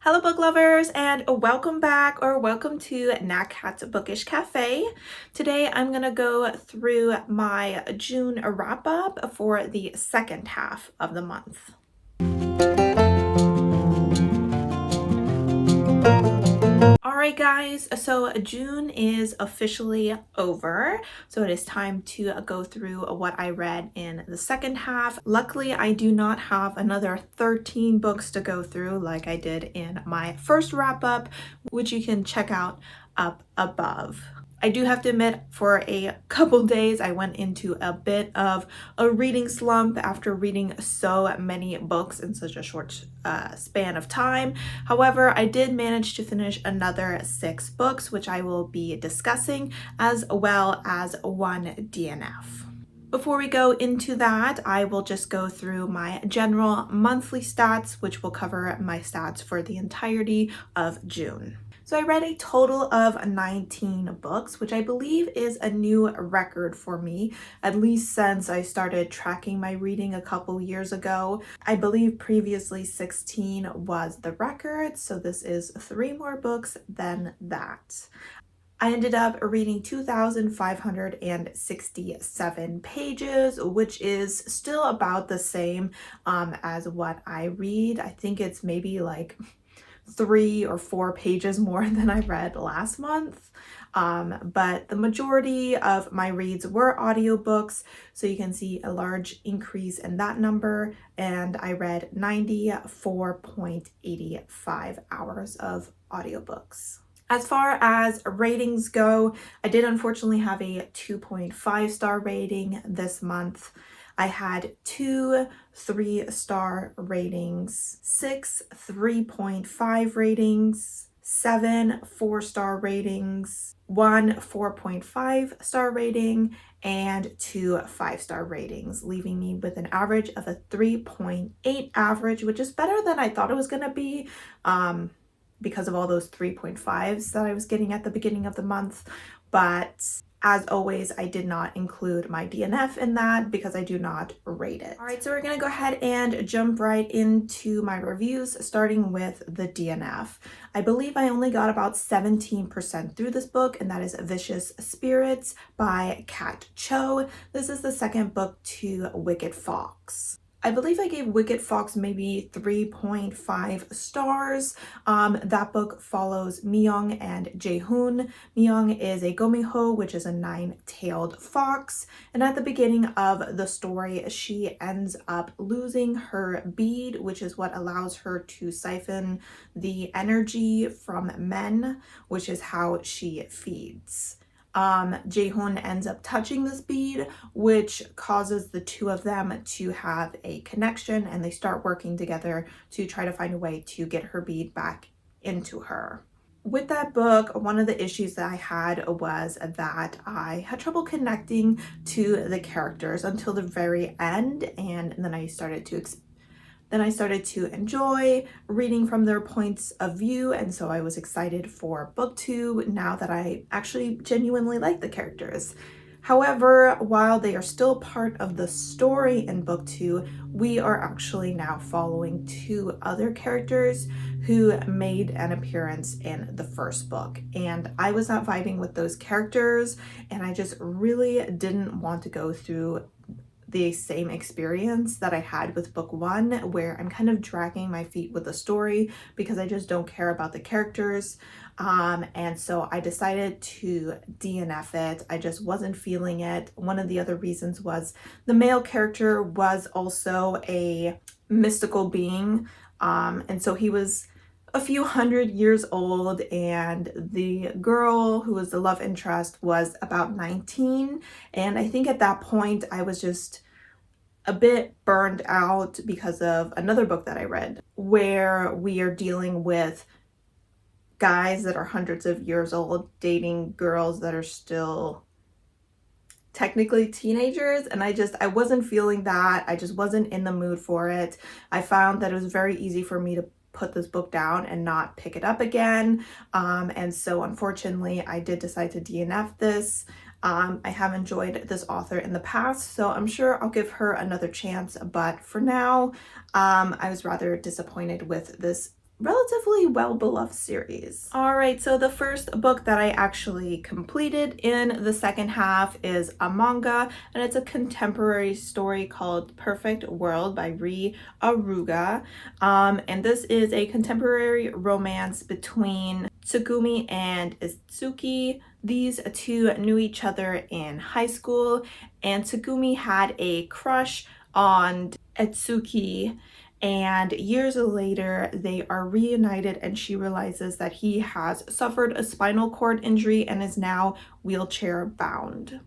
Hello book lovers, and welcome back or welcome to Nat Cat's Bookish Cafe. Today I'm going to go through my June wrap up for the second half of the month. Alright guys, so June is officially over, so it is time to go through what I read in the second half. Luckily, I do not have another 13 books to go through like I did in my first wrap up, which you can check out up above. I do have to admit, for a couple days I went into a bit of a reading slump after reading so many books in such a short span of time. However, I did manage to finish another 6 books, which I will be discussing, as well as one DNF. Before we go into that, I will just go through my general monthly stats, which will cover my stats for the entirety of June. So I read a total of 19 books, which I believe is a new record for me, at least since I started tracking my reading a couple years ago. I believe previously 16 was the record, so this is 3 more books than that. I ended up reading 2,567 pages, which is still about the same as what I read. I think it's maybe like 3 or 4 pages more than I read last month. But the majority of my reads were audiobooks, so you can see a large increase in that number, and I read 94.85 hours of audiobooks. As far as ratings go, I did unfortunately have a 2.5 star rating this month. I had 2 3-star ratings, 6 3.5 ratings, 7 4-star ratings, 1 4.5 star rating, and 2 5-star ratings, leaving me with an average of a 3.8 average, which is better than I thought it was going to be because of all those 3.5s that I was getting at the beginning of the month. But as always, I did not include my DNF in that because I do not rate it. All right, so we're gonna go ahead and jump right into my reviews, starting with the DNF. I believe I only got about 17% through this book, and that is Vicious Spirits by Kat Cho. This is the second book to Wicked Fox. I believe I gave Wicked Fox maybe 3.5 stars. That book follows Myung and Jae-hoon. Myung is a gomiho, which is a 9-tailed fox. And at the beginning of the story, she ends up losing her bead, which is what allows her to siphon the energy from men, which is how she feeds. Jae-hoon ends up touching this bead, which causes the two of them to have a connection, and they start working together to try to find a way to get her bead back into her. With that book, one of the issues that I had was that I had trouble connecting to the characters until the very end, and then I started to enjoy reading from their points of view, and so I was excited for book 2 now that I actually genuinely like the characters. However, while they are still part of the story in book 2, we are actually now following 2 other characters who made an appearance in the first book, and I was not vibing with those characters, and I just really didn't want to go through the same experience that I had with book 1, where I'm kind of dragging my feet with the story because I just don't care about the characters. And so I decided to DNF it. I just wasn't feeling it. One of the other reasons was the male character was also a mystical being. And so he was a few hundred years old, and the girl who was the love interest was about 19, and I think at that point I was just a bit burned out because of another book that I read where we are dealing with guys that are hundreds of years old dating girls that are still technically teenagers, and I wasn't feeling that. I just wasn't in the mood for it. I found that it was very easy for me to put this book down and not pick it up again, and so unfortunately I did decide to DNF this. I have enjoyed this author in the past, so I'm sure I'll give her another chance, but for now I was rather disappointed with this relatively well-beloved series. Alright, so the first book that I actually completed in the second half is a manga, and it's a contemporary story called Perfect World by Ri Aruga. And this is a contemporary romance between Tsugumi and Itsuki. These two knew each other in high school, and Tsugumi had a crush on Itsuki, and years later they are reunited, and she realizes that he has suffered a spinal cord injury and is now wheelchair bound.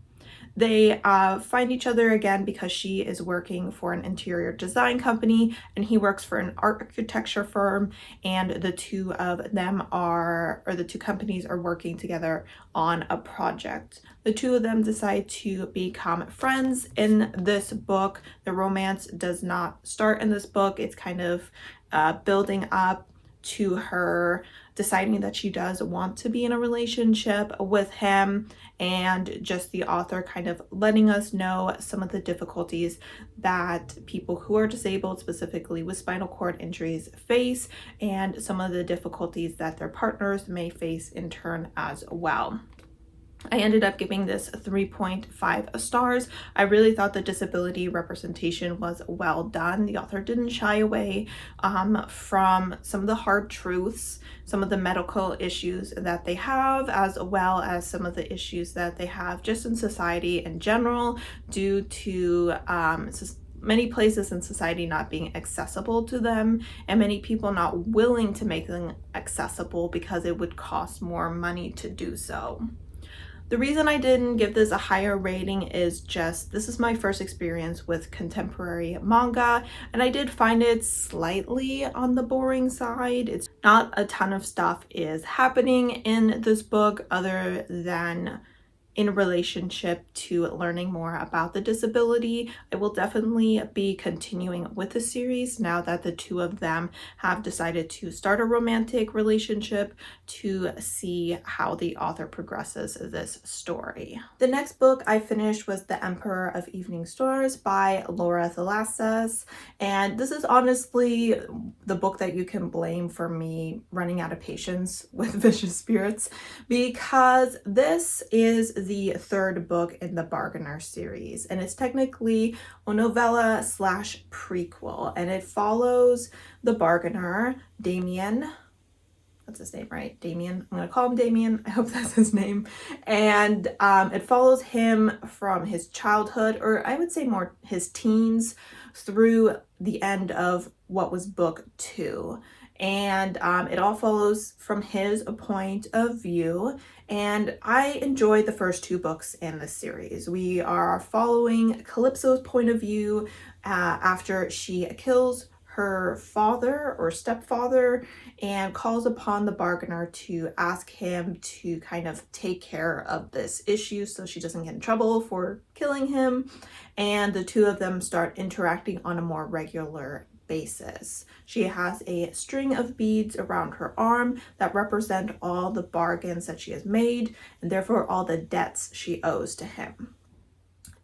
They find each other again because she is working for an interior design company and he works for an architecture firm, and the two companies are working together on a project. The two of them decide to become friends in this book. The romance does not start in this book. It's kind of building up to her deciding that she does want to be in a relationship with him, and just the author kind of letting us know some of the difficulties that people who are disabled, specifically with spinal cord injuries, face, and some of the difficulties that their partners may face in turn as well. I ended up giving this 3.5 stars. I really thought the disability representation was well done. The author didn't shy away from some of the hard truths, some of the medical issues that they have, as well as some of the issues that they have just in society in general, due to many places in society not being accessible to them, and many people not willing to make them accessible because it would cost more money to do so. The reason I didn't give this a higher rating is just this is my first experience with contemporary manga, and I did find it slightly on the boring side. It's not a ton of stuff is happening in this book other than in relationship to learning more about the disability. I will definitely be continuing with the series now that the two of them have decided to start a romantic relationship, to see how the author progresses this story. The next book I finished was The Emperor of Evening Stars by Laura Thalassas, and this is honestly the book that you can blame for me running out of patience with Vicious Spirits, because this is the third book in the Bargainer series, and it's technically a novella slash prequel, and it follows the Bargainer, Damien. That's his name, right? Damien. I'm gonna call him Damien. I hope that's his name. And it follows him from his childhood, or I would say more his teens, through the end of what was book 2. And it all follows from his point of view, and I enjoyed the first 2 books in the series. We are following Calypso's point of view after she kills her father or stepfather and calls upon the Bargainer to ask him to kind of take care of this issue so she doesn't get in trouble for killing him, and the two of them start interacting on a more regular basis. She has a string of beads around her arm that represent all the bargains that she has made, and therefore all the debts she owes to him.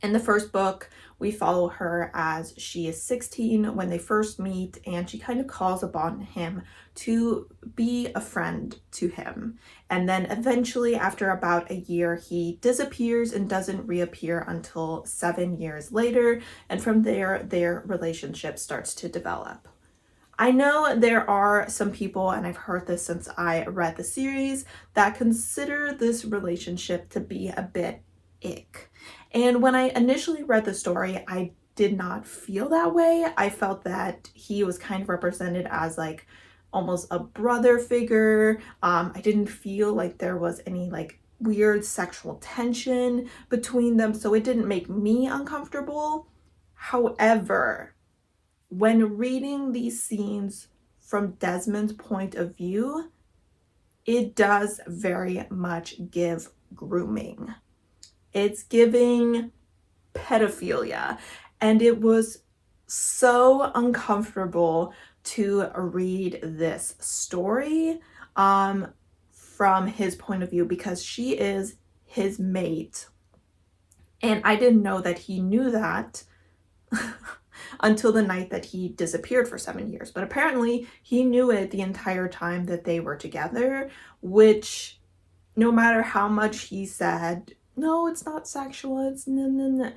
In the first book, we follow her as she is 16 when they first meet, and she kind of calls upon him to be a friend to him. And then eventually, after about a year, he disappears and doesn't reappear until 7 years later. And from there, their relationship starts to develop. I know there are some people, and I've heard this since I read the series, that consider this relationship to be a bit ick. And when I initially read the story, I did not feel that way. I felt that he was kind of represented as like almost a brother figure. I didn't feel like there was any like weird sexual tension between them, so it didn't make me uncomfortable. However, when reading these scenes from Desmond's point of view, it does very much give grooming. It's giving pedophilia, and it was so uncomfortable to read this story from his point of view, because she is his mate, and I didn't know that he knew that until the night that he disappeared for 7 years. But apparently he knew it the entire time that they were together, which no matter how much he said, no, it's not sexual, it's no, no, no,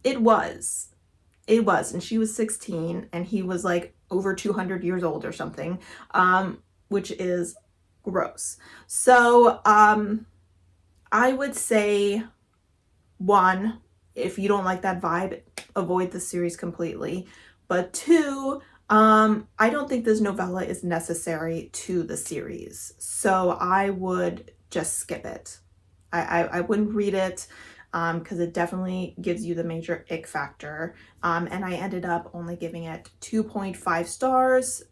it was. It was. And she was 16 and he was like over 200 years old or something, which is gross. So I would say, one, if you don't like that vibe, avoid the series completely. But two, I don't think this novella is necessary to the series. So I would just skip it. I wouldn't read it because it definitely gives you the major ick factor. And I ended up only giving it 2.5 stars.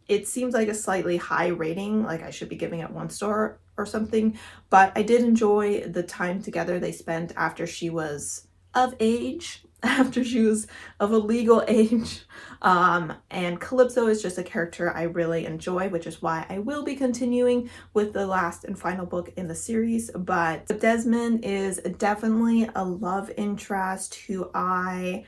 It seems like a slightly high rating, like I should be giving it 1 star or something, but I did enjoy the time together they spent after she was of age, after she was of a legal age. And Calypso is just a character I really enjoy, which is why I will be continuing with the last and final book in the series. But Desmond is definitely a love interest who I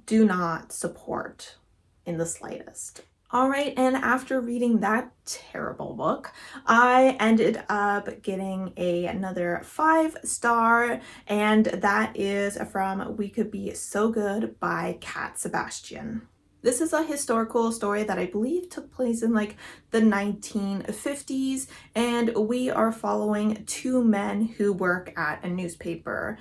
do not support in the slightest. All right, and after reading that terrible book, I ended up getting another 5-star, and that is from We Could Be So Good by Cat Sebastian. This is a historical story that I believe took place in like the 1950s, and we are following 2 men who work at a newspaper.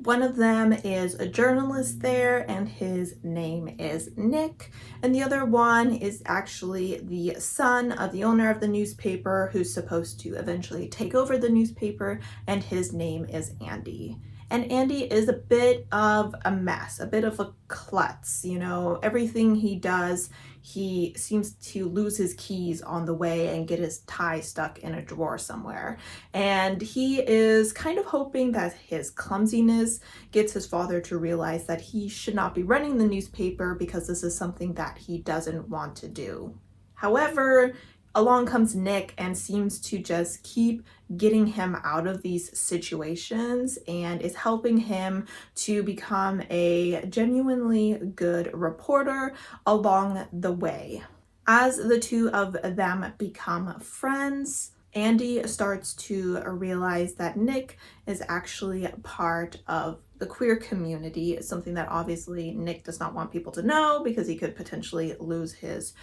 One of them is a journalist there, and his name is Nick. And the other one is actually the son of the owner of the newspaper who's supposed to eventually take over the newspaper, and his name is Andy. And Andy is a bit of a mess, a bit of a klutz. You know, everything he does, he seems to lose his keys on the way and get his tie stuck in a drawer somewhere. And he is kind of hoping that his clumsiness gets his father to realize that he should not be running the newspaper because this is something that he doesn't want to do. However, along comes Nick and seems to just keep getting him out of these situations and is helping him to become a genuinely good reporter along the way. As the 2 of them become friends, Andy starts to realize that Nick is actually part of the queer community. It's something that obviously Nick does not want people to know because he could potentially lose his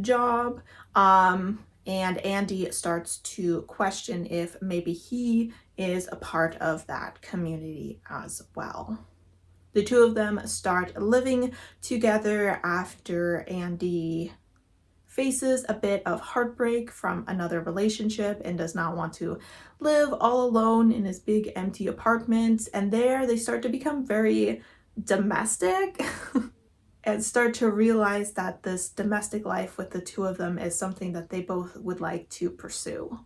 job. And Andy starts to question if maybe he is a part of that community as well. The 2 of them start living together after Andy faces a bit of heartbreak from another relationship and does not want to live all alone in his big empty apartment. And there they start to become very domestic and start to realize that this domestic life with the 2 of them is something that they both would like to pursue.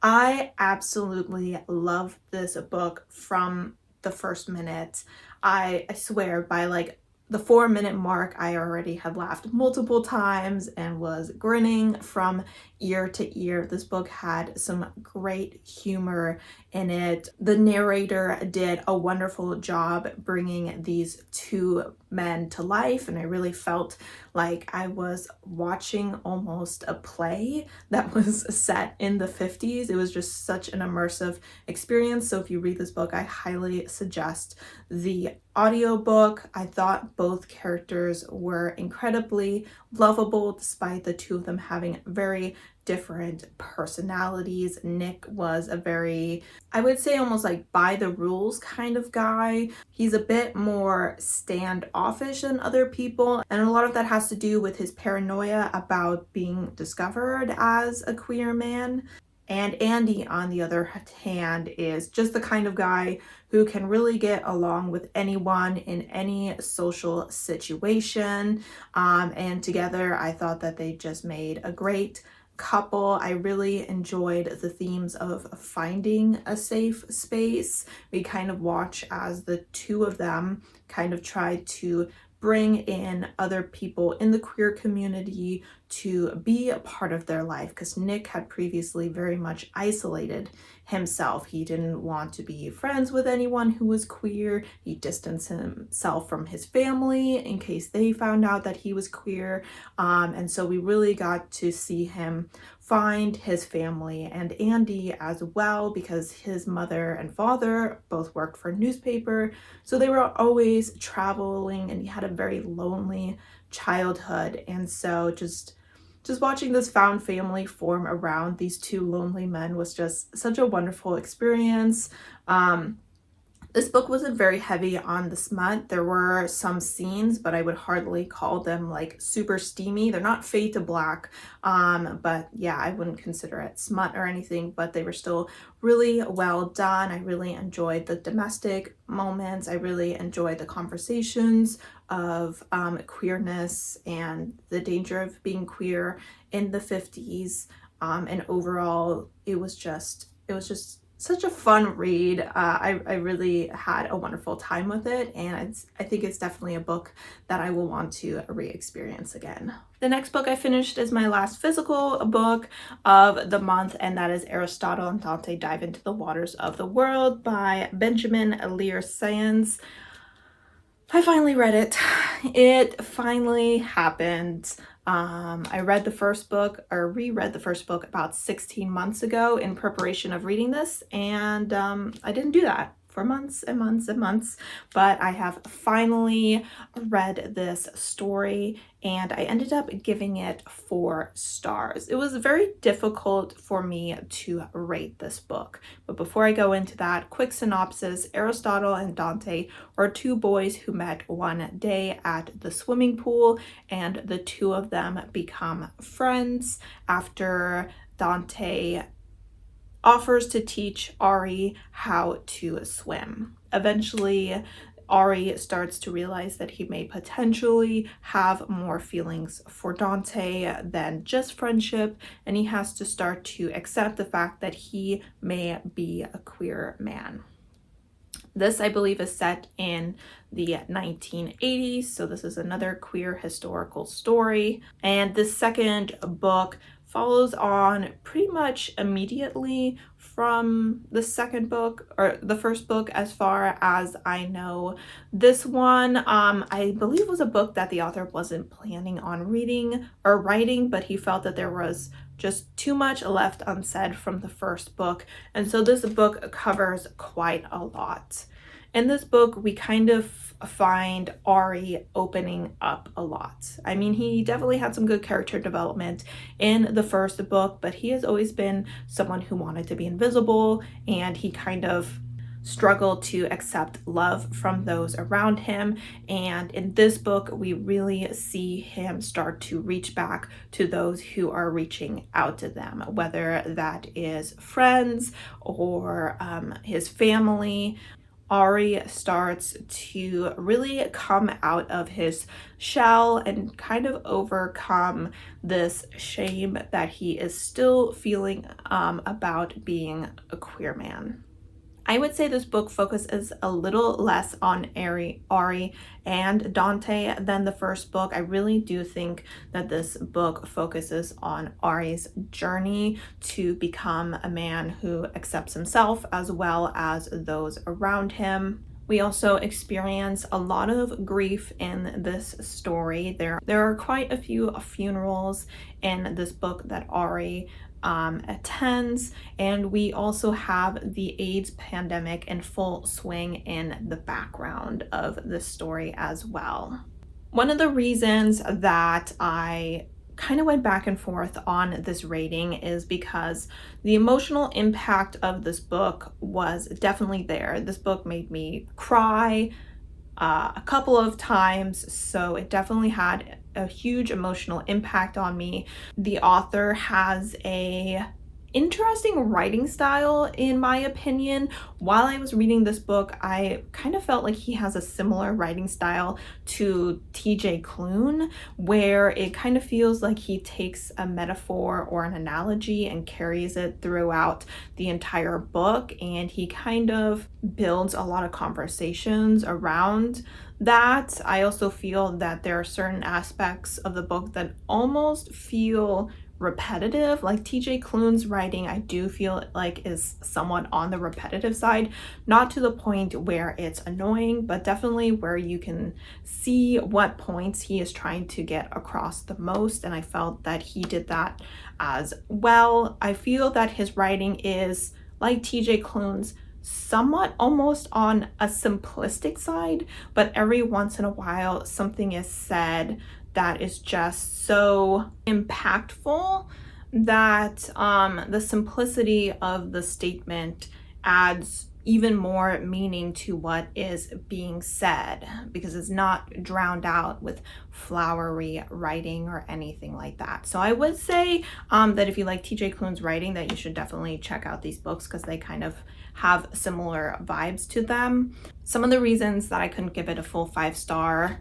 I absolutely love this book from the first minute. I swear by like the 4-minute mark, I already had laughed multiple times and was grinning from ear to ear. This book had some great humor in it. The narrator did a wonderful job bringing these 2 men to life, and I really felt like I was watching almost a play that was set in the 50s. It was just such an immersive experience. So if you read this book, I highly suggest the audiobook. I thought both characters were incredibly lovable despite the 2 of them having very different personalities. Nick was a very, I would say almost like by the rules kind of guy. He's a bit more standoffish than other people, and a lot of that has to do with his paranoia about being discovered as a queer man. And Andy, on the other hand, is just the kind of guy who can really get along with anyone in any social situation. And together, I thought that they just made a great couple. I really enjoyed the themes of finding a safe space. We kind of watch as the 2 of them kind of try to bring in other people in the queer community to be a part of their life, because Nick had previously very much isolated himself. He didn't want to be friends with anyone who was queer. He distanced himself from his family in case they found out that he was queer. And so we really got to see him find his family and Andy as well, because his mother and father both worked for a newspaper. So they were always traveling, and he had a very lonely childhood. And so just watching this found family form around these two lonely men was just such a wonderful experience. This book wasn't very heavy on the smut. There were some scenes, but I would hardly call them like super steamy. They're not fade to black, but yeah, I wouldn't consider it smut or anything, but they were still really well done. I really enjoyed the domestic moments. I really enjoyed the conversations of queerness and the danger of being queer in the 50s. And overall, it was just such a fun read. I really had a wonderful time with it, and I think it's definitely a book that I will want to re-experience again. The next book I finished is my last physical book of the month, and that is Aristotle and Dante Dive into the Waters of the World by Benjamin Lear Sands. I finally read it. It finally happened. I read the first book, or reread the first book, about 16 months ago in preparation of reading this, and I didn't do that for months and months and months, but I have finally read this story, and I ended up giving it 4 stars. It was very difficult for me to rate this book, but before I go into that, quick synopsis. Aristotle and Dante are 2 boys who met one day at the swimming pool, and the 2 of them become friends after Dante offers to teach Ari how to swim. Eventually, Ari starts to realize that he may potentially have more feelings for Dante than just friendship, and he has to start to accept the fact that he may be a queer man. This, I believe, is set in the 1980s, so this is another queer historical story. And the second book follows on pretty much immediately from the second book, or the first book, as far as I know. This one, I believe, was a book that the author wasn't planning on reading or writing, but he felt that there was just too much left unsaid from the first book, and so this book covers quite a lot. In this book, we kind of find Ari opening up a lot. I mean, he definitely had some good character development in the first book, but he has always been someone who wanted to be invisible, and he kind of struggled to accept love from those around him. And in this book, we really see him start to reach back to those who are reaching out to them, whether that is friends or his family. Ari starts to really come out of his shell and kind of overcome this shame that he is still feeling about being a queer man. I would say this book focuses a little less on Ari and Dante than the first book. I really do think that this book focuses on Ari's journey to become a man who accepts himself as well as those around him. We also experience a lot of grief in this story. There are quite a few funerals in this book that Ari attends, and we also have the AIDS pandemic in full swing in the background of the story as well. One of the reasons that I kind of went back and forth on this rating is because the emotional impact of this book was definitely there. This book made me cry a couple of times, so it definitely had a huge emotional impact on me. The author has a interesting writing style, in my opinion. While I was reading this book, I kind of felt like he has a similar writing style to TJ Klune, where it kind of feels like he takes a metaphor or an analogy and carries it throughout the entire book, and he kind of builds a lot of conversations around That, I also feel that there are certain aspects of the book that almost feel repetitive. Like TJ Klune's writing, I do feel like is somewhat on the repetitive side, not to the point where it's annoying, but definitely where you can see what points he is trying to get across the most, and I felt that he did that as well. I feel that his writing is like TJ Klune's, somewhat almost on a simplistic side, but every once in a while something is said that is just so impactful that the simplicity of the statement adds even more meaning to what is being said, because it's not drowned out with flowery writing or anything like that. So I would say that if you like TJ Klune's writing, that you should definitely check out these books, because they kind of have similar vibes to them. Some of the reasons that I couldn't give it a full 5-star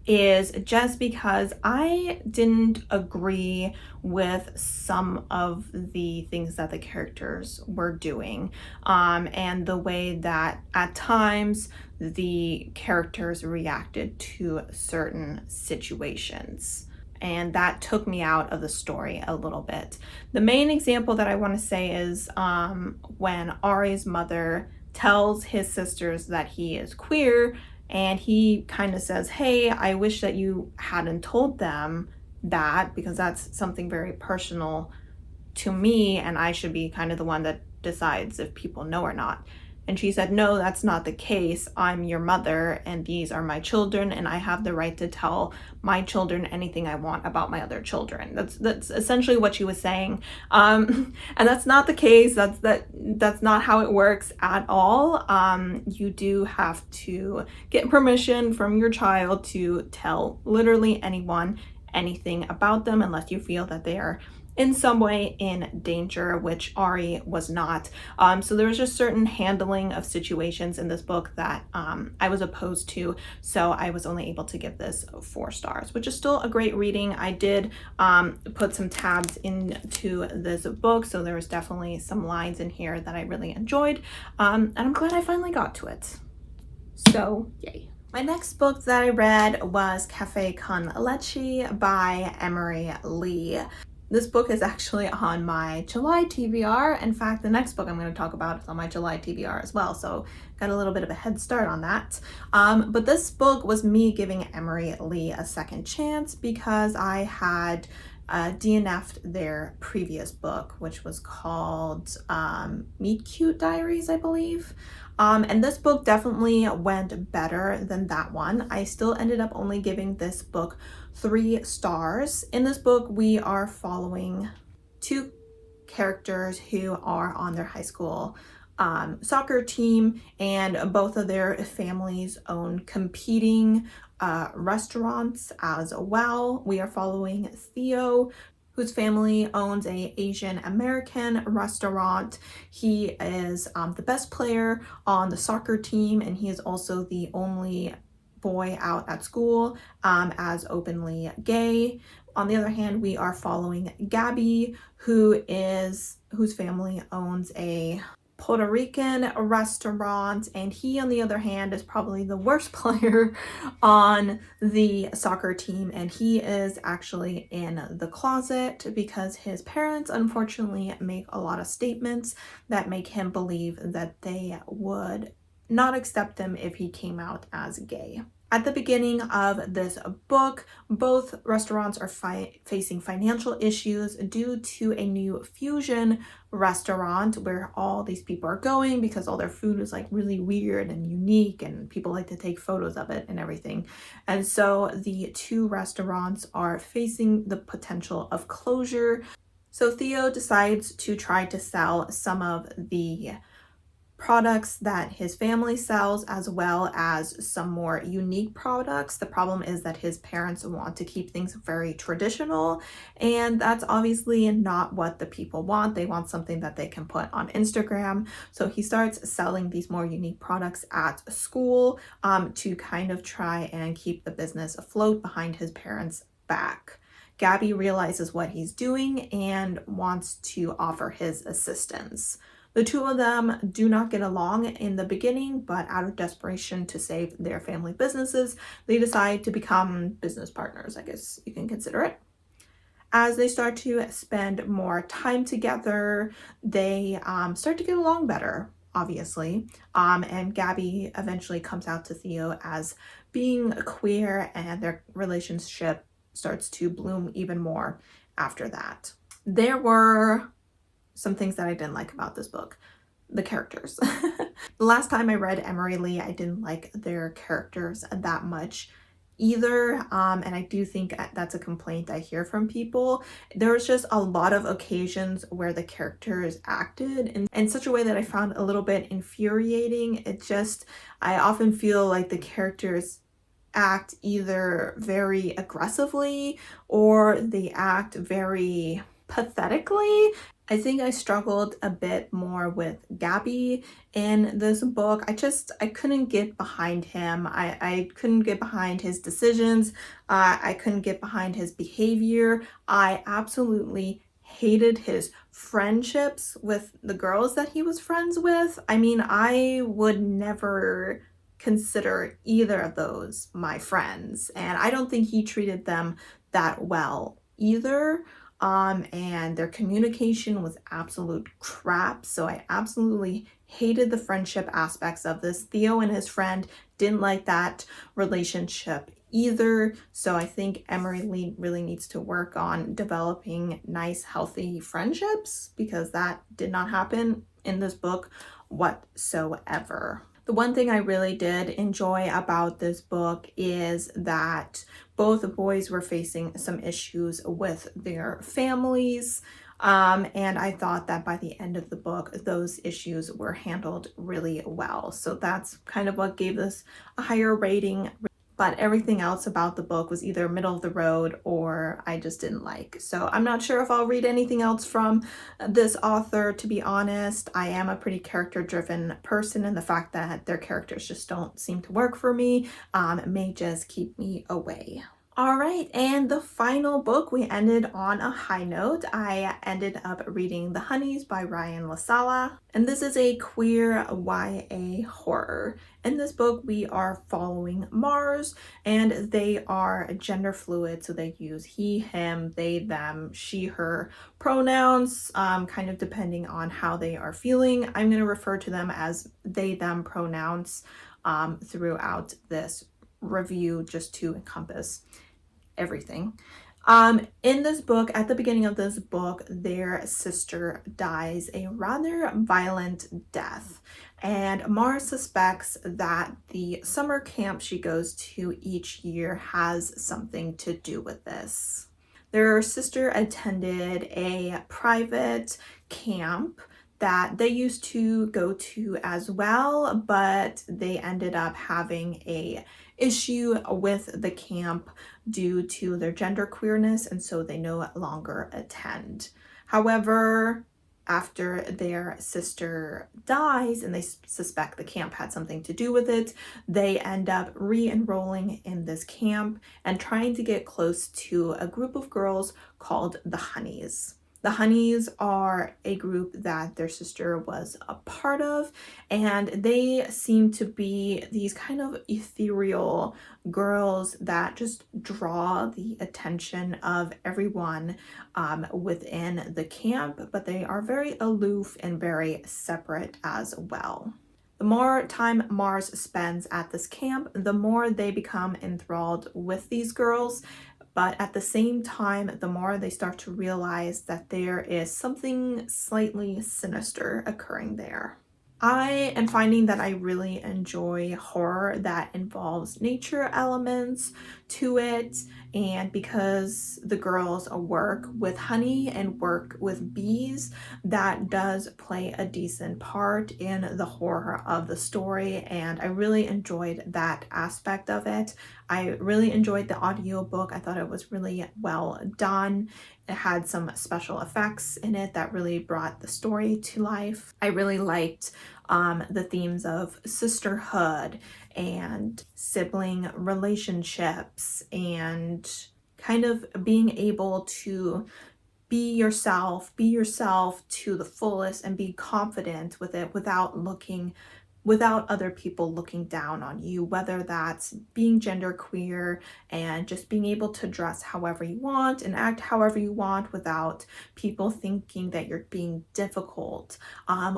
is just because I didn't agree with some of the things that the characters were doing, and the way that at times the characters reacted to certain situations. And that took me out of the story a little bit. The main example that I want to say is when Ari's mother tells his sisters that he is queer, and he kind of says, hey, I wish that you hadn't told them that, because that's something very personal to me, and I should be kind of the one that decides if people know or not. And she said, no, that's not the case. I'm your mother, and these are my children, and I have the right to tell my children anything I want about my other children. That's essentially what she was saying. And that's not the case. That's not how it works at all. You do have to get permission from your child to tell literally anyone anything about them, unless you feel that they are in some way in danger, which Ari was not. So there was just certain handling of situations in this book that I was opposed to, so I was only able to give this 4 stars, which is still a great reading. I did put some tabs into this book, so there was definitely some lines in here that I really enjoyed, and I'm glad I finally got to it. So yay. My next book that I read was Cafe Con Leche by Emery Lee. This book is actually on my July TBR. In fact, the next book I'm going to talk about is on my July TBR as well, so got a little bit of a head start on that. But this book was me giving Emery Lee a second chance, because I had DNF'd their previous book, which was called Meet Cute Diaries, I believe. And this book definitely went better than that one. I still ended up only giving this book 3 stars. In this book, we are following 2 characters who are on their high school soccer team, and both of their families own competing restaurants as well. We are following Theo, whose family owns a Asian American restaurant. He is the best player on the soccer team, and he is also the only boy out at school as openly gay. On the other hand, we are following Gabby, whose family owns a Puerto Rican restaurant, and he, on the other hand, is probably the worst player on the soccer team, and he is actually in the closet because his parents unfortunately make a lot of statements that make him believe that they would not accept him if he came out as gay. At the beginning of this book, both restaurants are facing financial issues due to a new fusion restaurant where all these people are going because all their food is like really weird and unique, and people like to take photos of it and everything. And so the 2 restaurants are facing the potential of closure. So Theo decides to try to sell some of the products that his family sells, as well as some more unique products. The problem is that his parents want to keep things very traditional, and that's obviously not what the people want. They want something that they can put on Instagram. So he starts selling these more unique products at school to kind of try and keep the business afloat behind his parents' back. Gabby realizes what he's doing and wants to offer his assistance. The two of them do not get along in the beginning, but out of desperation to save their family businesses, they decide to become business partners, I guess you can consider it. As they start to spend more time together, they start to get along better, obviously. And Gabby eventually comes out to Theo as being queer, and their relationship starts to bloom even more after that. There were some things that I didn't like about this book. The characters. The last time I read Emery Lee, I didn't like their characters that much either, and I do think that's a complaint I hear from people. There was just a lot of occasions where the characters acted in such a way that I found a little bit infuriating. I often feel like the characters act either very aggressively or they act very pathetically. I think I struggled a bit more with Gabby in this book. I couldn't get behind him. I couldn't get behind his decisions. I couldn't get behind his behavior. I absolutely hated his friendships with the girls that he was friends with. I mean, I would never consider either of those my friends, and I don't think he treated them that well either. And their communication was absolute crap. So I absolutely hated the friendship aspects of this. Theo and his friend didn't like that relationship either. So I think Emery Lee really needs to work on developing nice, healthy friendships, because that did not happen in this book whatsoever. The one thing I really did enjoy about this book is that both boys were facing some issues with their families. And I thought that by the end of the book, those issues were handled really well. So that's kind of what gave this a higher rating. But everything else about the book was either middle of the road or I just didn't like. So I'm not sure if I'll read anything else from this author, to be honest. I am a pretty character-driven person, and the fact that their characters just don't seem to work for me may just keep me away. All right, and the final book, we ended on a high note. I ended up reading The Honeys by Ryan LaSala, and this is a queer YA horror. In this book, we are following Mars, and they are gender fluid, so they use he, him, they, them, she, her pronouns, kind of depending on how they are feeling. I'm going to refer to them as they, them pronouns throughout this review, just to encompass everything. In this book, at the beginning of this book, their sister dies a rather violent death, and Mars suspects that the summer camp she goes to each year has something to do with this. Their sister attended a private camp that they used to go to as well, but they ended up having a issue with the camp due to their gender queerness, and so they no longer attend. However, after their sister dies and they suspect the camp had something to do with it, they end up re-enrolling in this camp and trying to get close to a group of girls called the Honeys. The Honeys are a group that their sister was a part of, and they seem to be these kind of ethereal girls that just draw the attention of everyone within the camp, but they are very aloof and very separate as well. The more time Mars spends at this camp, the more they become enthralled with these girls. But at the same time, the more they start to realize that there is something slightly sinister occurring there. I am finding that I really enjoy horror that involves nature elements to it, and because the girls work with honey and work with bees, that does play a decent part in the horror of the story, and I really enjoyed that aspect of it. I really enjoyed the audiobook. I thought it was really well done. It had some special effects in it that really brought the story to life. I really liked the themes of sisterhood and sibling relationships and kind of being able to be yourself to the fullest and be confident with it without other people looking down on you, whether that's being genderqueer and just being able to dress however you want and act however you want without people thinking that you're being difficult,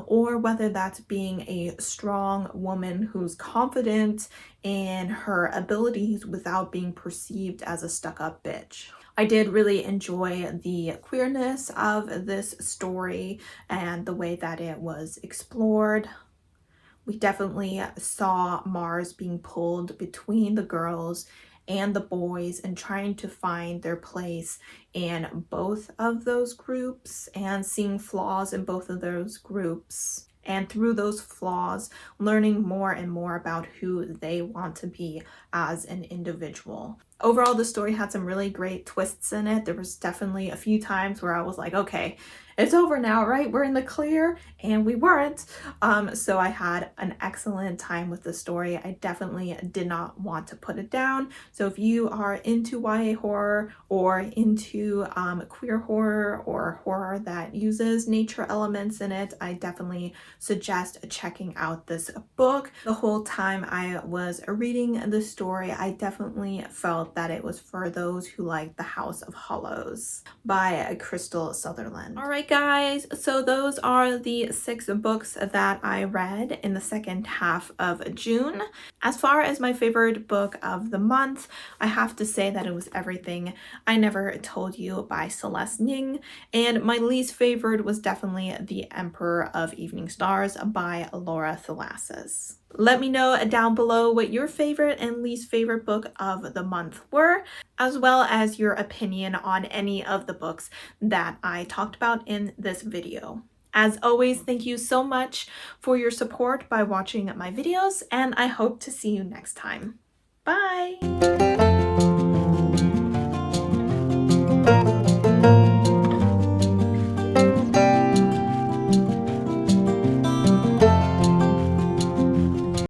or whether that's being a strong woman who's confident in her abilities without being perceived as a stuck-up bitch. I did really enjoy the queerness of this story and the way that it was explored. We definitely saw Mars being pulled between the girls and the boys and trying to find their place in both of those groups and seeing flaws in both of those groups. And through those flaws, learning more and more about who they want to be as an individual. Overall, the story had some really great twists in it. There was definitely a few times where I was like, okay, it's over now, right? We're in the clear, and we weren't. So I had an excellent time with the story. I definitely did not want to put it down. So if you are into YA horror or into queer horror or horror that uses nature elements in it, I definitely suggest checking out this book. The whole time I was reading the story, I definitely felt that it was for those who like The House of Hollows by Crystal Sutherland. All right, guys, so those are the 6 books that I read in the second half of June. As far as my favorite book of the month, I have to say that it was Everything I Never Told You by Celeste Ning, and my least favorite was definitely The Emperor of Evening Stars by Laura Thalassis. Let me know down below what your favorite and least favorite book of the month were, as well as your opinion on any of the books that I talked about in this video. As always, thank you so much for your support by watching my videos, and I hope to see you next time. Bye!